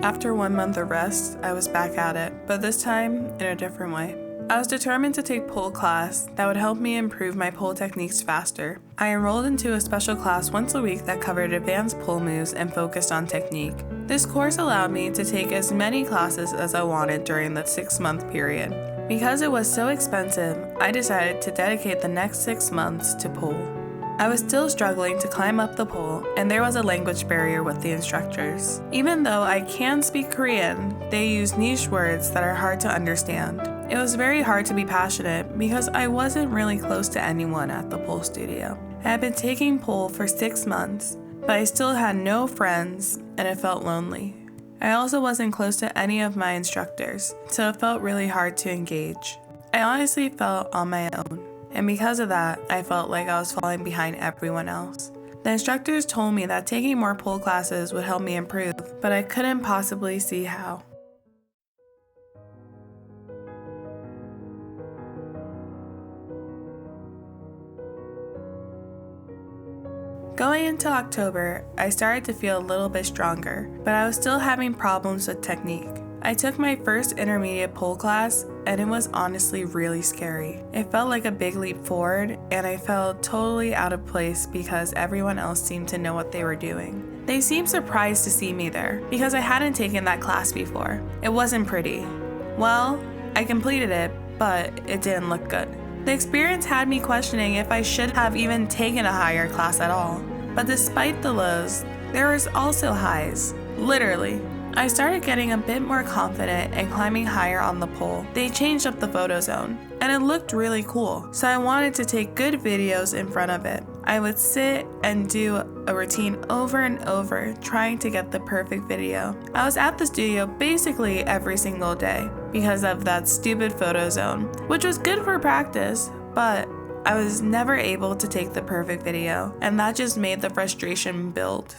After 1 month of rest, I was back at it, but this time in a different way. I was determined to take pole class that would help me improve my pole techniques faster. I enrolled into a special class once a week that covered advanced pole moves and focused on technique. This course allowed me to take as many classes as I wanted during the 6-month period. Because it was so expensive, I decided to dedicate the next 6 months to pole. I was still struggling to climb up the pole, and there was a language barrier with the instructors. Even though I can speak Korean, they use niche words that are hard to understand. It was very hard to be passionate because I wasn't really close to anyone at the pole studio. I had been taking pole for 6 months, but I still had no friends, and it felt lonely. I also wasn't close to any of my instructors, so it felt really hard to engage. I honestly felt on my own. And because of that, I felt like I was falling behind everyone else. The instructors told me that taking more pole classes would help me improve, but I couldn't possibly see how. Going into October, I started to feel a little bit stronger, but I was still having problems with technique. I took my first intermediate pole class, and it was honestly really scary. It felt like a big leap forward, and I felt totally out of place because everyone else seemed to know what they were doing. They seemed surprised to see me there, because I hadn't taken that class before. It wasn't pretty. Well, I completed it, but it didn't look good. The experience had me questioning if I should have even taken a higher class at all. But despite the lows, there was also highs. Literally. I started getting a bit more confident and climbing higher on the pole. They changed up the photo zone, and it looked really cool, so I wanted to take good videos in front of it. I would sit and do a routine over and over, trying to get the perfect video. I was at the studio basically every single day because of that stupid photo zone, which was good for practice, but I was never able to take the perfect video, and that just made the frustration build.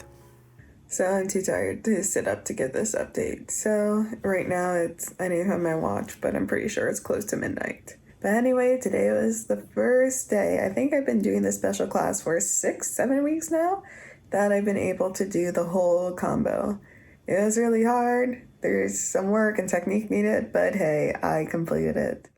So I'm too tired to sit up to get this update. So right now I need to have my watch, but I'm pretty sure it's close to midnight. But anyway, today was the first day. I think I've been doing this special class for 6-7 weeks now that I've been able to do the whole combo. It was really hard. There's some work and technique needed, but hey, I completed it.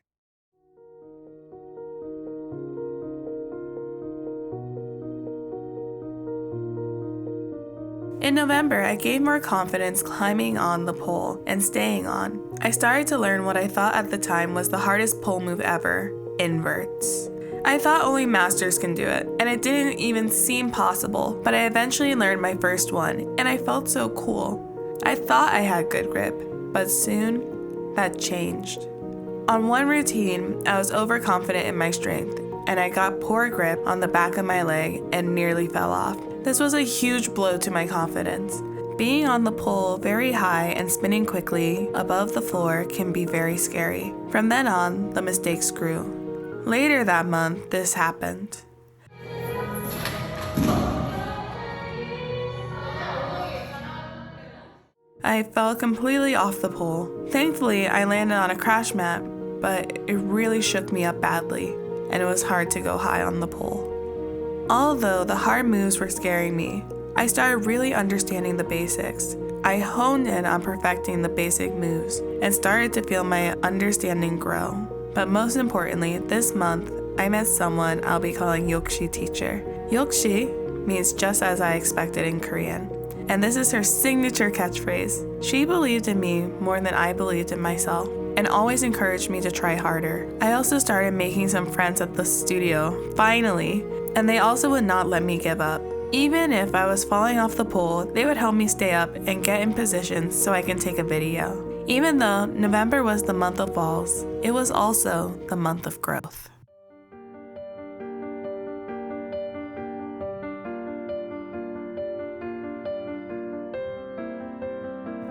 In November, I gained more confidence climbing on the pole and staying on. I started to learn what I thought at the time was the hardest pole move ever, inverts. I thought only masters can do it, and it didn't even seem possible, but I eventually learned my first one, and I felt so cool. I thought I had good grip, but soon, that changed. On one routine, I was overconfident in my strength, and I got poor grip on the back of my leg and nearly fell off. This was a huge blow to my confidence. Being on the pole very high and spinning quickly above the floor can be very scary. From then on, the mistakes grew. Later that month, this happened. I fell completely off the pole. Thankfully, I landed on a crash mat, but it really shook me up badly, and it was hard to go high on the pole. Although the hard moves were scaring me, I started really understanding the basics. I honed in on perfecting the basic moves and started to feel my understanding grow. But most importantly, this month, I met someone I'll be calling Yokshi teacher. Yokshi means just as I expected in Korean, and this is her signature catchphrase. She believed in me more than I believed in myself, and always encouraged me to try harder. I also started making some friends at the studio, finally, and they also would not let me give up. Even if I was falling off the pole, they would help me stay up and get in position so I can take a video. Even though November was the month of falls, it was also the month of growth.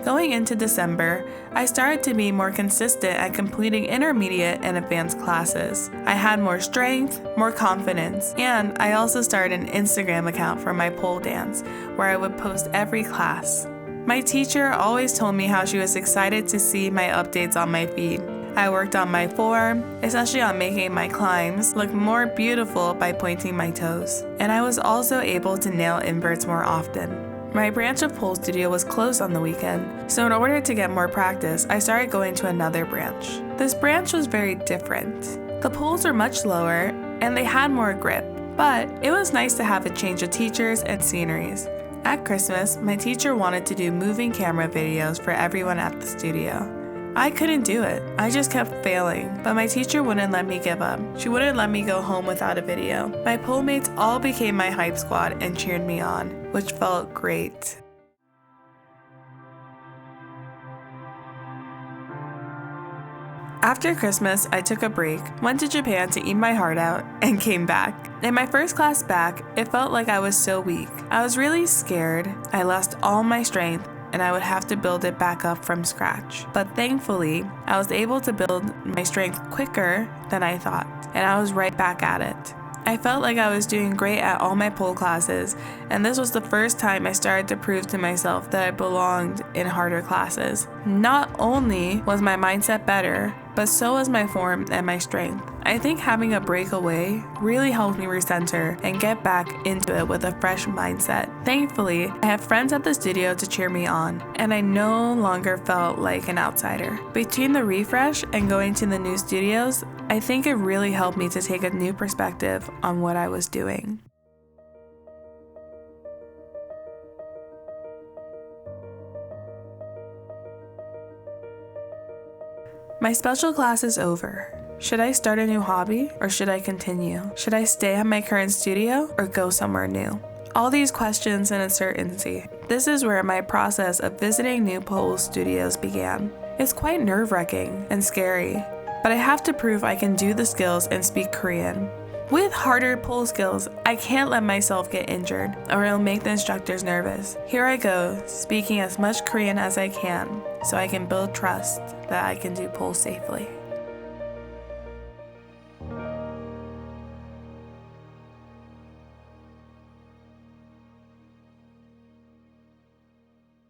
Going into December, I started to be more consistent at completing intermediate and advanced classes. I had more strength, more confidence, and I also started an Instagram account for my pole dance, where I would post every class. My teacher always told me how she was excited to see my updates on my feed. I worked on my form, especially on making my climbs look more beautiful by pointing my toes. And I was also able to nail inverts more often. My branch of pole studio was closed on the weekend, so in order to get more practice, I started going to another branch. This branch was very different. The poles were much lower, and they had more grip, but it was nice to have a change of teachers and sceneries. At Christmas, my teacher wanted to do moving camera videos for everyone at the studio. I couldn't do it. I just kept failing, but my teacher wouldn't let me give up. She wouldn't let me go home without a video. My pole mates all became my hype squad and cheered me on, which felt great. After Christmas, I took a break, went to Japan to eat my heart out, and came back. In my first class back, it felt like I was so weak. I was really scared. I lost all my strength, and I would have to build it back up from scratch. But thankfully, I was able to build my strength quicker than I thought, and I was right back at it. I felt like I was doing great at all my pole classes, and this was the first time I started to prove to myself that I belonged in harder classes. Not only was my mindset better, but so was my form and my strength. I think having a break away really helped me recenter and get back into it with a fresh mindset. Thankfully, I have friends at the studio to cheer me on, and I no longer felt like an outsider. Between the refresh and going to the new studios, I think it really helped me to take a new perspective on what I was doing. My special class is over. Should I start a new hobby or should I continue? Should I stay at my current studio or go somewhere new? All these questions and uncertainty. This is where my process of visiting new pole studios began. It's quite nerve-wracking and scary, but I have to prove I can do the skills and speak Korean. With harder pole skills, I can't let myself get injured or it'll make the instructors nervous. Here I go, speaking as much Korean as I can so I can build trust that I can do pole safely.